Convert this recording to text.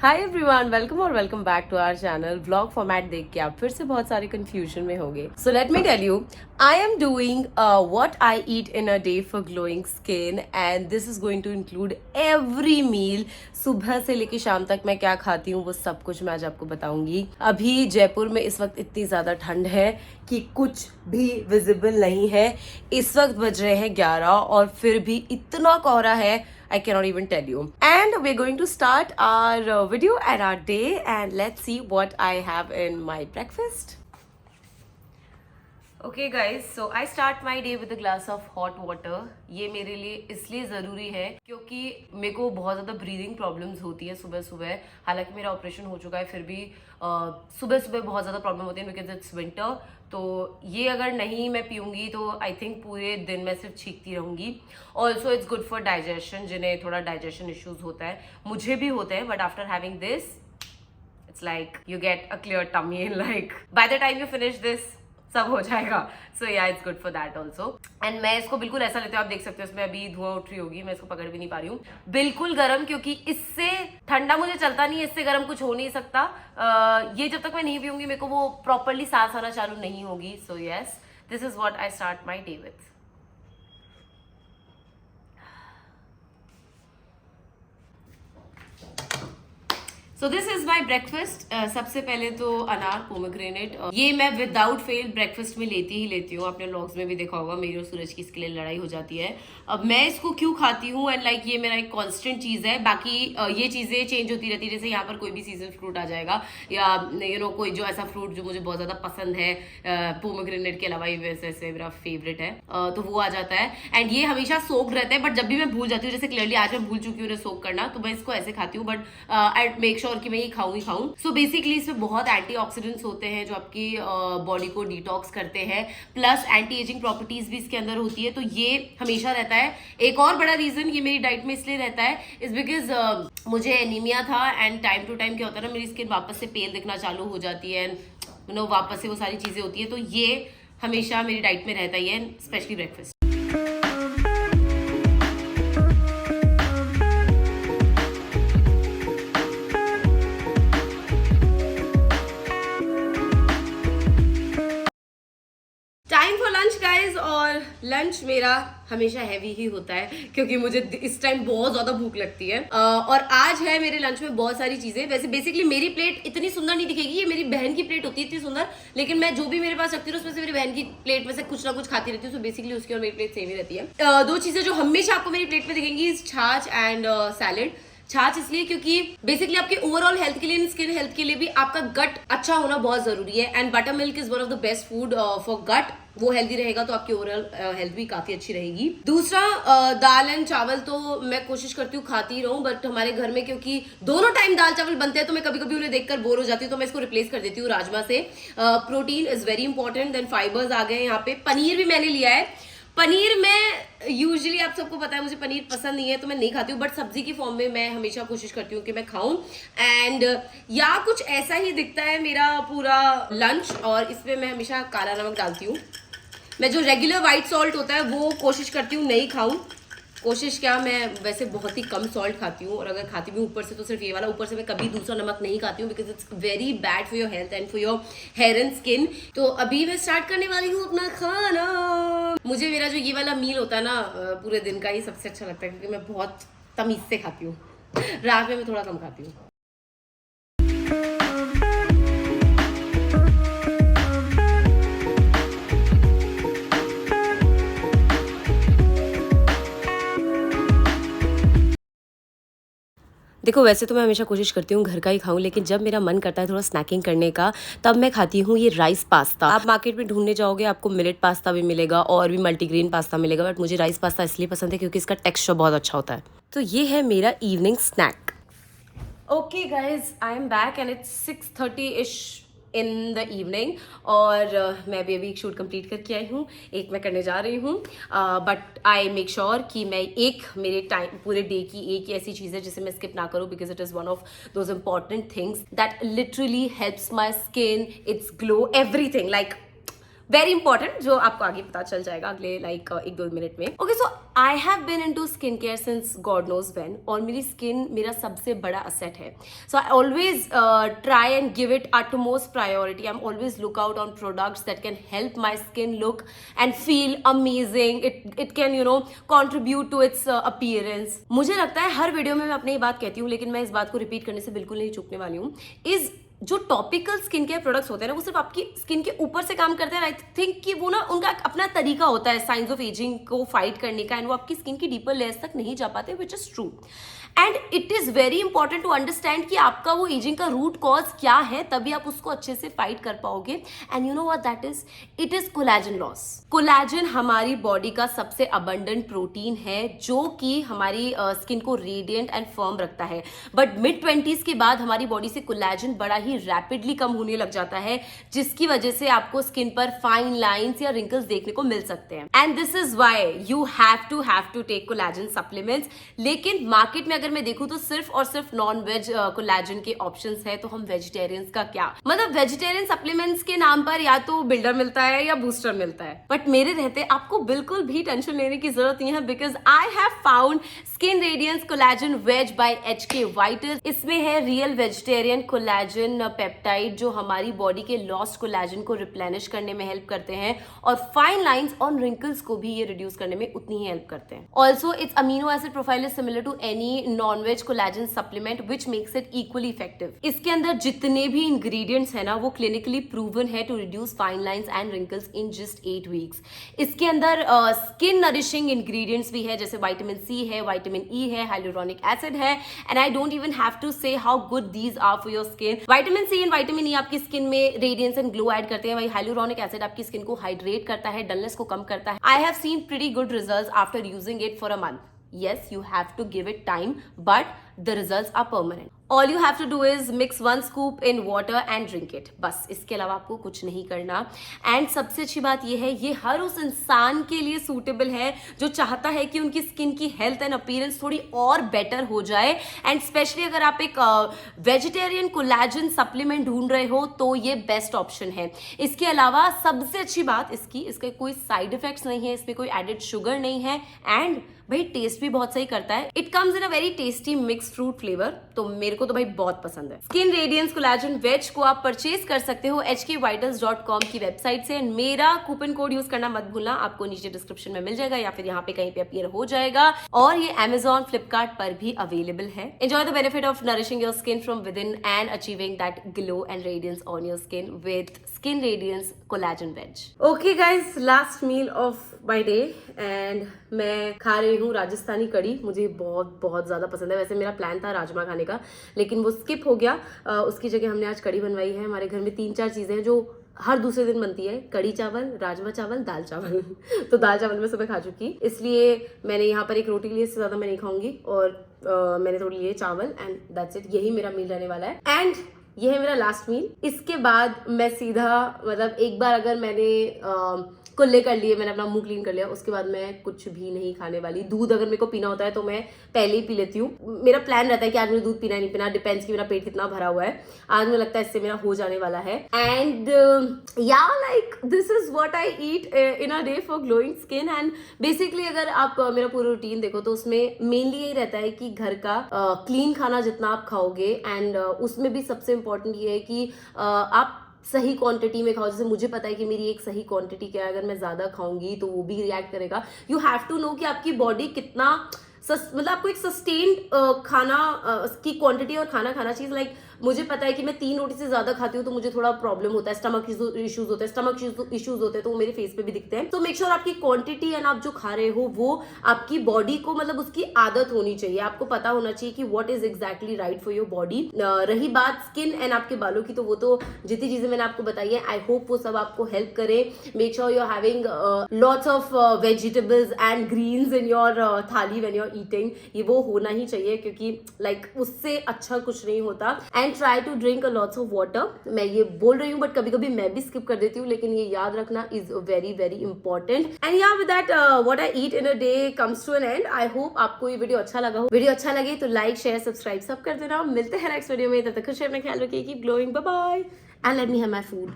Hi everyone, welcome back to our channel. Vlog format देख के आप फिर से बहुत सारे कंफ्यूजन में होंगे। So let me tell you, I am doing what I eat in a day for glowing skin and this is going to include every meal. सुबह से लेके शाम तक मैं क्या खाती हूँ वो सब कुछ मैं आज आपको बताऊंगी। अभी जयपुर में इस वक्त इतनी ज्यादा ठंड है कि कुछ भी विजिबल नहीं है। इस वक्त बज रहे हैं 11 और फिर भी इतना कोहरा है, I cannot even tell you. And we're going to start our video and our day, and let's see what I have in my breakfast. Okay guys, so I start my day with a glass of hot water. ये मेरे लिए इसलिए ज़रूरी है क्योंकि मेरे को बहुत ज़्यादा ब्रीदिंग प्रॉब्लम्स होती है सुबह सुबह। हालांकि मेरा ऑपरेशन हो चुका है, फिर भी सुबह सुबह बहुत ज़्यादा प्रॉब्लम होती है बिकॉज इट्स विंटर। तो ये अगर नहीं मैं पीऊँगी तो आई थिंक पूरे दिन मैं सिर्फ छींकती रहूँगी। Also it's good for digestion, जिन्हें थोड़ा डाइजेशन इश्यूज होता है, मुझे भी होते हैं, but after having this it's like you get a clear tummy and like by the time you finish this सब हो जाएगा। सो या it's good for that also. And मैं इसको बिल्कुल ऐसा लेती हूँ, आप देख सकते हो इसमें अभी धुआं उठ रही होगी, मैं इसको पकड़ भी नहीं पा रही हूँ। बिल्कुल गर्म, क्योंकि इससे ठंडा मुझे चलता नहीं है, इससे गर्म कुछ हो नहीं सकता। ये जब तक मैं नहीं पीऊंगी मेरे को वो प्रॉपरली सांस आना चालू नहीं होगी। So yes, this is what I start my day with. So this is my breakfast. सबसे पहले तो अनार पोमेग्रेनेट, ये मैं विदाउट फेल ब्रेकफास्ट में लेती ही लेती हूँ। आपने व्लॉग्स में भी देखा होगा, मेरी और सूरज की इसके लिए लड़ाई हो जाती है। अब मैं इसको क्यों खाती हूँ एंड लाइक ये मेरा एक कांस्टेंट चीज़ है। बाकी ये चीज़ें चेंज होती रहती है, जैसे यहाँ पर कोई भी सीजन फ्रूट आ जाएगा या कोई जो ऐसा फ्रूट जो मुझे बहुत ज़्यादा पसंद है, पोमेग्रेनेट के अलावा वैसे मेरा फेवरेट है, तो वो आ जाता है। एंड ये हमेशा सोक्ड रहता है, बट जब भी मैं भूल जाती हूँ, जैसे क्लियरली आज मैं भूल चुकी हूँ सोक करना, तो मैं इसको ऐसे खाती हूँ, बट आई मेक श्योर कि मैं ये खाऊं ही खाऊं। सो बेसिकली इसमें बहुत एंटीऑक्सीडेंट्स होते हैं जो आपकी बॉडी को डिटॉक्स करते हैं, प्लस एंटी एजिंग प्रॉपर्टीज भी इसके अंदर होती है, तो ये हमेशा रहता है। एक और बड़ा रीजन ये मेरी डाइट में इसलिए रहता है इज बिकॉज मुझे एनीमिया था एंड टाइम टू टाइम क्या होता है ना, मेरी स्किन वापस से पेल दिखना चालू हो जाती है एंड वापस से वो सारी चीजें होती है, तो ये हमेशा मेरी डाइट में रहता ही है, specially breakfast. Time for lunch guys, और लंच मेरा हमेशा हैवी ही होता है क्योंकि मुझे इस टाइम बहुत ज्यादा भूख लगती है। और आज है मेरे लंच में बहुत सारी चीजें। वैसे बेसिकली मेरी प्लेट इतनी सुंदर नहीं दिखेगी, ये मेरी बहन की प्लेट होती है इतनी सुंदर, लेकिन मैं जो भी मेरे पास रखती हूँ उसमें से मेरी बहन की प्लेट में से कुछ ना कुछ खाती रहती हूँ। तो बेसिकली उसकी और मेरी प्लेट सेम ही रहती है। दो चीजें जो हमेशा आपको मेरी प्लेट में दिखेंगी, छाछ एंड सैलेड। छाछ इसलिए क्योंकि बेसिकली आपके ओवरऑल हेल्थ के लिए, स्किन हेल्थ के लिए भी आपका गट अच्छा होना बहुत जरूरी है, and buttermilk is one of the best food for gut. वो हेल्दी रहेगा तो आपकी ओवरऑल हेल्थ भी काफी अच्छी रहेगी। दूसरा, दाल एंड चावल तो मैं कोशिश करती हूँ खाती ही रहूं, बट हमारे घर में क्योंकि दोनों टाइम दाल चावल बनते हैं तो मैं कभी कभी उन्हें देखकर बोर हो जाती हूँ, तो मैं इसको रिप्लेस कर देती हूँ राजमा से। Protein is very important. Then fibers आ गए यहाँ पे। पनीर भी मैंने लिया है। पनीर में यूजुअली आप सबको पता है मुझे पनीर पसंद नहीं है, तो मैं नहीं खाती हूँ, बट सब्जी की फॉर्म में मैं हमेशा कोशिश करती हूँ कि मैं खाऊं। एंड या कुछ ऐसा ही दिखता है मेरा पूरा लंच, और इसमें मैं हमेशा काला नमक डालती हूँ। मैं जो रेगुलर व्हाइट सॉल्ट होता है वो कोशिश करती हूँ नहीं खाऊं। कोशिश क्या, मैं वैसे बहुत ही कम सॉल्ट खाती हूँ, और अगर खाती भी ऊपर से तो सिर्फ ये वाला। ऊपर से मैं कभी दूसरा नमक नहीं खाती हूँ because it's very bad for your health and for your hair and skin. तो अभी मैं स्टार्ट करने वाली हूँ अपना खाना। मुझे मेरा जो ये वाला मील होता है ना पूरे दिन का, ही सबसे अच्छा लगता है क्योंकि मैं बहुत तमीज से खाती हूँ। रात में मैं थोड़ा कम खाती हूँ। देखो, वैसे तो मैं हमेशा कोशिश करती हूँ घर का ही खाऊं, लेकिन जब मेरा मन करता है थोड़ा स्नैकिंग करने का, तब मैं खाती हूँ ये राइस पास्ता। आप मार्केट में ढूंढने जाओगे आपको मिलेट पास्ता भी मिलेगा और भी मल्टीग्रेन पास्ता मिलेगा, बट मुझे राइस पास्ता इसलिए पसंद है क्योंकि इसका टेक्सचर बहुत अच्छा होता है। तो ये है मेरा evening snack. Okay guys, I am back and it's 6:30 ish in the evening, और मैं भी अभी एक शूट कंप्लीट करके आई हूँ, एक मैं करने जा रही हूँ। बट आई मेक श्योर कि मैं एक मेरे टाइम पूरे डे की एक ही ऐसी चीज़ है जिसे मैं स्किप ना करूँ, because it is one of those important things that literally helps my skin, its glow, everything. Like very important, जो आपको आगे पता चल जाएगा अगले लाइक 1-2 मिनट में. Okay, so I have been into skin care since God knows when, और मेरी स्किन मेरा सबसे बड़ा असेट है. सो आई ऑलवेज ट्राई एंड गिव इट utmost priority. I'm always look out on products that can help my skin look and feel amazing. It can contribute to its appearance. मुझे लगता है हर वीडियो में मैं अपनी बात कहती हूँ, लेकिन मैं इस बात को रिपीट करने से बिल्कुल नहीं चूकने वाली हूँ. इज जो टॉपिकल स्किन केयर प्रोडक्ट्स होते हैं ना, वो सिर्फ आपकी स्किन के ऊपर से काम करते हैं. आई थिंक कि वो ना उनका अपना तरीका होता है साइंस ऑफ एजिंग को फाइट करने का, एंड वो आपकी स्किन की डीपर लेयर्स तक नहीं जा पाते, which is true. And it is very important to understand कि आपका वो एजिंग का रूट कॉज क्या है, तभी आप उसको अच्छे से फाइट कर पाओगे. And you know what that is? It is collagen loss. Collagen हमारी बॉडी का सबसे अबंडेंट प्रोटीन है, जो कि हमारी स्किन को रेडिएंट एंड फर्म रखता है. बट मिड 20s के बाद हमारी बॉडी से कोलैजन बड़ा ही रैपिडली कम होने लग जाता है, जिसकी वजह से आपको स्किन पर फाइन लाइंस या रिंकल्स देखने को मिल सकते हैं. And this is why you have to take collagen supplements. लेकिन मार्केट में अगर मैं देखूं तो सिर्फ और सिर्फ नॉन वेज कोलैजन के ऑप्शंस है, तो हम वेजिटेरियंस का क्या? मतलब वेजिटेरियन सप्लीमेंट्स के नाम पर या तो बिल्डर मिलता है या बूस्टर मिलता है. बट मेरे रहते आपको बिल्कुल भी टेंशन लेने की जरूरत नहीं है, because I have found skin radiance collagen veg by HK Vitals. इसमें है रियल वेजिटेरियन कोलैजन पेप्टाइड, जो हमारी बॉडी के लॉस्ट कोलैजन को रिप्लेनिश करने में हेल्प करते हैं, और फाइन लाइंस ऑन रिंकल्स को भी ये रिड्यूस करने में उतनी ही हेल्प करते हैं. Also its amino acid profile is similar to any non veg collagen supplement, which makes it equally effective. इसके अंदर जितने भी इंग्रेडिएंट्स है ना, वो क्लिनिकली प्रूवन है to reduce fine lines and wrinkles in just 8 weeks. इसके अंदर स्किन नरिशिंग इंग्रेडिएंट्स भी है, जैसे विटामिन C है, विटामिन E है, हाइलुरोनिक एसिड है. And I don't even have to say how good these are for your skin. Vitamin C and vitamin E आपकी skin में रेडियंस एंड ग्लो ऐड करते हैं, वही हाइलुरोनिक एसिड आपकी skin को hydrate करता है, डलनेस को कम करता है. I have seen pretty good results after using it for a month. Yes, you have to give it time, but the results are permanent. All you have to do is mix 1 scoop in water and drink it. बस इसके अलावा आपको कुछ नहीं करना. And सबसे अच्छी बात यह है, ये हर उस इंसान के लिए सूटेबल है जो चाहता है कि उनकी स्किन की हेल्थ एंड अपीयरेंस थोड़ी और बेटर हो जाए. एंड स्पेशली अगर आप एक वेजिटेरियन कोलैजन सप्लीमेंट ढूंढ रहे हो, तो ये बेस्ट ऑप्शन है. इसके अलावा सबसे अच्छी बात इसके कोई साइड इफेक्ट्स नहीं है, इसमें कोई एडेड शुगर नहीं है, एंड भाई टेस्ट भी बहुत सही करता है. It comes in a very tasty mix fruit flavour, तो मेरे को तो भाई बहुत पसंद है. स्किन रेडियंस कोलैजन वेज को आप परचेज कर सकते हो hkvitals.com की वेबसाइट से. मेरा कूपन कोड यूज करना मत भूलना, आपको नीचे डिस्क्रिप्शन में मिल जाएगा या फिर यहाँ पे कहीं पे अपीयर हो जाएगा. और ये Amazon, Flipkart पर भी अवेलेबल है. Enjoy the benefit of nourishing your skin from within and achieving that glow and radiance on your skin with skin radiance collagen veg. Okay guys, last meal of my day, and मैं खा रही हूँ राजस्थानी कढ़ी. मुझे बहुत बहुत ज़्यादा पसंद है. वैसे मेरा प्लान था राजमा खाने का, लेकिन वो स्किप हो गया. उसकी जगह हमने आज कढ़ी बनवाई है. हमारे घर में 3-4 चीज़ें हैं जो हर दूसरे दिन बनती है: कढ़ी चावल, राजमा चावल, दाल चावल. तो दाल चावल मैं सुबह खा चुकी, इसलिए मैंने यहाँ पर एक रोटी ली. इससे ज़्यादा मैं नहीं खाऊंगी, और मैंने थोड़ी लिए चावल, एंड दैट्स इट. यही मेरा मील रहने वाला है, एंड ये है मेरा लास्ट मील. इसके बाद मैं सीधा, मतलब एक बार अगर मैंने कुल्ले कर लिए, मैंने अपना मुंह क्लीन कर लिया, उसके बाद मैं कुछ भी नहीं खाने वाली. दूध अगर मेरे को पीना होता है तो मैं पहले ही पी लेती हूँ. मेरा प्लान रहता है कि आज मुझे दूध पीना नहीं पीना, डिपेंड्स कि मेरा पेट कितना भरा हुआ है. आज मुझे लगता है इससे मेरा हो जाने वाला है. एंड या like this is what I eat in a day for glowing skin. And basically अगर आप मेरा पूरा रूटीन देखो तो उसमें मेनली यही रहता है कि घर का क्लीन खाना जितना आप खाओगे, एंड उसमें भी सबसे इंपॉर्टेंट ये है कि आप सही क्वांटिटी में खाओ. जैसे मुझे पता है कि मेरी एक सही क्वांटिटी क्या है, अगर मैं ज्यादा खाऊंगी तो वो भी रिएक्ट करेगा. यू हैव टू नो कि आपकी बॉडी कितना मतलब आपको एक सस्टेन्ड खाना की क्वांटिटी और खाना खाना चाहिए. लाइक मुझे पता है कि मैं 3 रोटी से ज्यादा खाती हूँ तो मुझे थोड़ा प्रॉब्लम होता है, स्टमक इश्यूज होते हैं. स्टमक इश्यूज होते हैं तो वो मेरे फेस पे भी दिखते हैं. तो मेक श्योर आपकी क्वांटिटी एंड आप जो खा रहे हो वो आपकी बॉडी को, मतलब उसकी आदत होनी चाहिए. आपको पता होना चाहिए कि what is exactly right for your body. रही बात स्किन एंड आपके बालों की, तो वो तो जितनी चीजें मैंने आपको बताई है, आई होप वो सब आपको हेल्प करे. Make sure you are having lots of vegetables and greens in your thali when you are eating. ये वो होना ही चाहिए, क्योंकि लाइक उससे अच्छा कुछ नहीं होता. And try to drink lots of water. मैं ये बोल रही हूँ बट कभी कभी मैं भी स्किप कर देती हूँ, लेकिन ये याद रखना is very very important. And yeah with that what I eat in a day comes to an end. I hope आपको ये वीडियो अच्छा लगा हो. वीडियो अच्छा लगे तो लाइक, शेयर, सब्सक्राइब सब कर देना. मिलते हैं नेक्स्ट वीडियो में. तब तक खुश अपना ख्याल रखिए. Keep glowing. Bye bye and let me have my food.